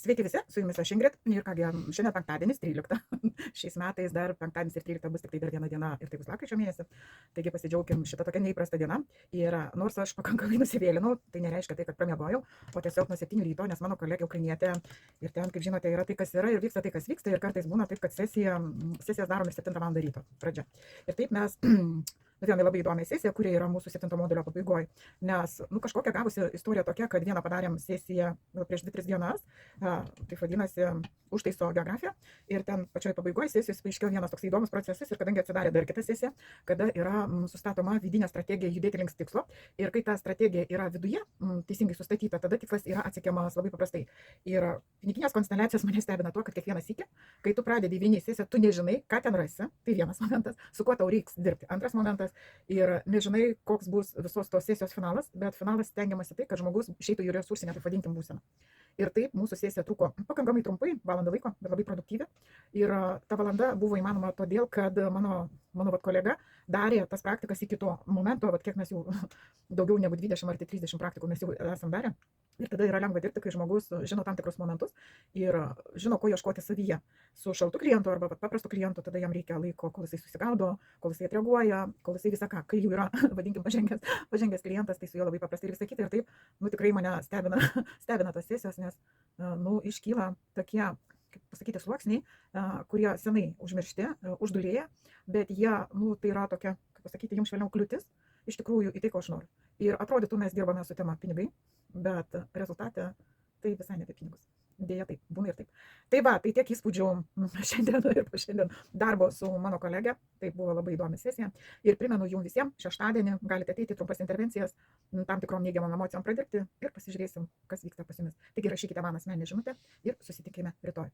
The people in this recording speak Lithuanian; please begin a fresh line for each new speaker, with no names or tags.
Sveiki visi, su jumis aš Ingrid ir kągi, šiandien penktadienis 13. Šiais metais dar penktadienis ir 13 bus tik tai dar viena diena ir tai bus lapkričio mėnesį. Taigi pasidžiaugim šitą tokią neįprastą dieną. Ir nors aš pakankamai nusivėlinau, tai nereiškia tai, kad pramiegojau, o tiesiog nuo 7 ryto, nes mano kolegė ukrainietė ir ten, kaip žinote, yra tai, kas yra ir vyksta tai, kas vyksta. Ir kartais būna taip, kad sesijas darome 7 val. Ryto pradžia. Ir taip mes nuvėjome labai įdomią sesiją, kuri yra mūsų 7 modulio pabaigoje. Nes kažkokia gavusi istorija tokia, kad vieną padarėm sesiją prieš 2-3 dienas, tai vadinasi užtaiso geografija. Ir ten pačioj pabaigoje sesijos paaiškėjo vienas toks įdomus procesas ir kadangi atsidarė dar kita sesija, kada yra sustatoma vidinė strategija judėti link tikslo. Ir kai ta strategija yra viduje teisingai sustatyta, tada tikslas yra atsiekiamas labai paprastai. Ir piniginės konsteliacijos mane stebina tuo, kad kiekvieną sykį, kai tu pradedi vieni sesiją, tu nežinai, ką ten rasi. Tai vienas momentas, su kuo tau reiks dirbti. Antras momentas, ir nežinai, koks bus visos tos sesijos finalas, bet finalas stengiamasi tai, kad žmogus išeitų į resursinę, tai vadinkim, būseną. Ir taip mūsų sesija truko pakankamai trumpai, valandą laiko, bet labai produktyvi. Ir ta valanda buvo įmanoma todėl, kad mano kolega darė tas praktikas iki to momento, kiek mes jau daugiau negu 20 ar 30 praktikų mes jau esam darę. Ir tada yra lengva dirbti, kai žmogus žino tam tikrus momentus ir žino, ko ieškoti savyje. Su šaltu klientu arba paprastu klientu, tada jam reikia laiko, kol jisai susigaudo, kol jisai atreaguoja, kol jisai visą ką, kai jau yra, vadinkim, pažengęs klientas, tai su juo labai paprastai ir visą kitą. Ir taip, tikrai mane stebina tas sesijos, nes, iškyla tokie, kaip pasakyti, sluoksniai, kurie senai užmiršti, uždulėję, bet jie, tai yra tokia, kaip pasakyti, jums švelniau kliūtis, iš tikrųjų į tai, ko aš noriu. Ir atrodytų, mes dirbame su tema pinigai, bet rezultate tai visai ne apie pinigus. Dėja taip, būna ir taip. Tai va, tai tiek įspūdžių šiandien ir po šiandien darbo su mano kolegė. Tai buvo labai įdomi sesija. Ir primenu jums visiems, šeštadienį galite ateiti trumpas intervencijas, tam tikrom neigiamom emocijom pradirbti ir pasižiūrėsim, kas vyksta pas jumis. Taigi rašykite man asmeninę žinutę ir susitikime rytoj.